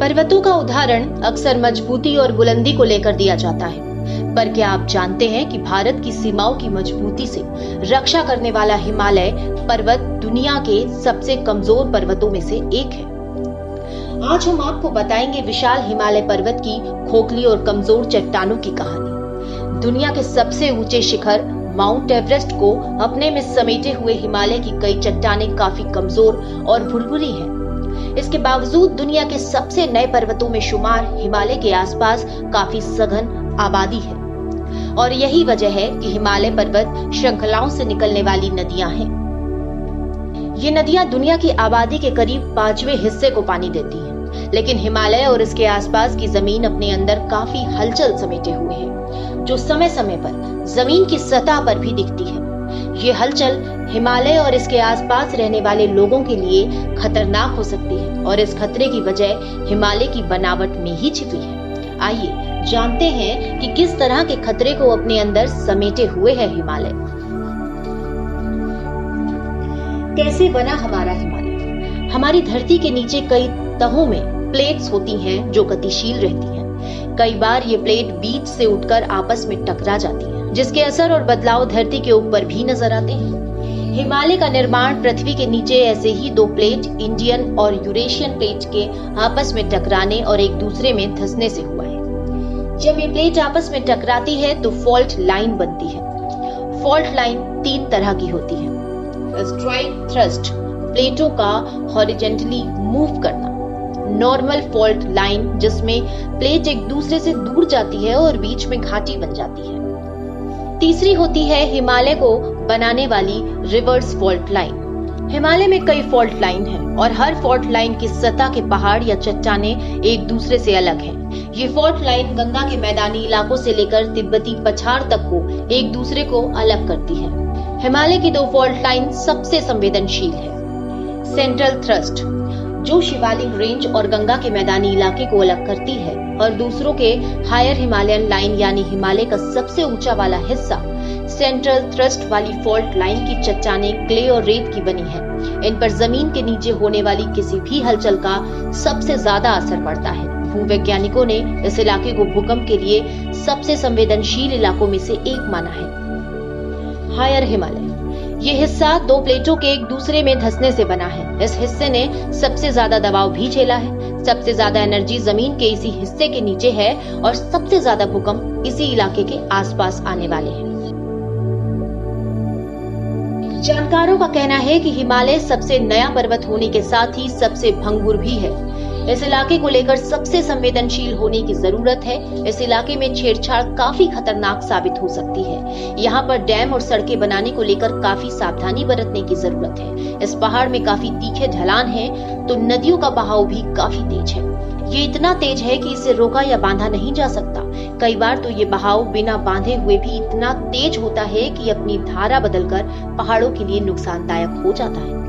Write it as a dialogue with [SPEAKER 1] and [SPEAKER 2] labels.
[SPEAKER 1] पर्वतों का उदाहरण अक्सर मजबूती और बुलंदी को लेकर दिया जाता है, पर क्या आप जानते हैं कि भारत की सीमाओं की मजबूती से रक्षा करने वाला हिमालय पर्वत दुनिया के सबसे कमजोर पर्वतों में से एक है। आज हम आपको बताएंगे विशाल हिमालय पर्वत की खोखली और कमजोर चट्टानों की कहानी। दुनिया के सबसे ऊंचे शिखर माउंट एवरेस्ट को अपने में समेटे हुए हिमालय की कई चट्टानें काफी कमजोर और भुरभुरी हैं। इसके बावजूद दुनिया के सबसे नए पर्वतों में शुमार हिमालय के आसपास काफी सघन आबादी है और यही वजह है कि हिमालय पर्वत श्रृंखलाओं से निकलने वाली नदियां हैं। ये नदियां दुनिया की आबादी के करीब 5वें हिस्से को पानी देती हैं, लेकिन हिमालय और इसके आसपास की जमीन अपने अंदर काफी हलचल समेटे हुए है, जो समय समय पर जमीन की सतह पर भी दिखती है। ये हलचल हिमालय और इसके आसपास रहने वाले लोगों के लिए खतरनाक हो सकती है और इस खतरे की वजह हिमालय की बनावट में ही छिपी है। आइए जानते हैं कि किस तरह के खतरे को अपने अंदर समेटे हुए है हिमालय। कैसे बना हमारा हिमालय? हमारी धरती के नीचे कई तहों में प्लेट्स होती हैं जो गतिशील रहती हैं। कई बार ये प्लेट बीच से उठकर आपस में टकरा जाती हैं, जिसके असर और बदलाव धरती के ऊपर भी नजर आते हैं। हिमालय का निर्माण पृथ्वी के नीचे ऐसे ही दो प्लेट इंडियन और यूरेशियन प्लेट के आपस में टकराने और एक दूसरे में धंसने से हुआ है। जब ये प्लेट आपस में टकराती है तो फॉल्ट लाइन बनती है। फॉल्ट लाइन 3 तरह की होती है। स्ट्राइक थ्रस्ट, प्लेटों का हॉरिजॉन्टली मूव करना। नॉर्मल फॉल्ट लाइन, जिसमें प्लेट एक दूसरे से दूर जाती है और बीच में घाटी बन जाती है। तीसरी होती है हिमालय को बनाने वाली रिवर्स फॉल्ट लाइन। हिमालय में कई फॉल्ट लाइन हैं और हर फॉल्ट लाइन की सतह के पहाड़ या चट्टाने एक दूसरे से अलग हैं। ये फॉल्ट लाइन गंगा के मैदानी इलाकों से लेकर तिब्बती पठार तक को एक दूसरे को अलग करती है। हिमालय की 2 फॉल्ट लाइन सबसे संवेदनशील है। सेंट्रल थ्रस्ट, जो शिवालिक रेंज और गंगा के मैदानी इलाके को अलग करती है, और दूसरों के हायर हिमालयन लाइन यानी हिमालय का सबसे ऊंचा वाला हिस्सा सेंट्रल थ्रस्ट वाली फॉल्ट लाइन की चट्टानें क्ले और रेत की बनी है। इन पर जमीन के नीचे होने वाली किसी भी हलचल का सबसे ज्यादा असर पड़ता है। भूवैज्ञानिकों ने इस इलाके को भूकंप के लिए सबसे संवेदनशील इलाकों में से एक माना है। हायर हिमालय, ये हिस्सा 2 प्लेटों के एक दूसरे में धंसने से बना है। इस हिस्से ने सबसे ज्यादा दबाव भी झेला है। सबसे ज्यादा एनर्जी जमीन के इसी हिस्से के नीचे है और सबसे ज्यादा भूकंप इसी इलाके के आसपास आने वाले हैं। जानकारों का कहना है कि हिमालय सबसे नया पर्वत होने के साथ ही सबसे भंगुर भी है। इस इलाके को लेकर सबसे संवेदनशील होने की जरूरत है। इस इलाके में छेड़छाड़ काफी खतरनाक साबित हो सकती है। यहाँ पर डैम और सड़कें बनाने को लेकर काफी सावधानी बरतने की जरूरत है। इस पहाड़ में काफी तीखे ढलान है, तो नदियों का बहाव भी काफी तेज है। ये इतना तेज है कि इसे रोका या बांधा नहीं जा सकता। कई बार तो ये बहाव बिना बांधे हुए भी इतना तेज होता है कि अपनी धारा बदलकर पहाड़ों के लिए नुकसानदायक हो जाता है।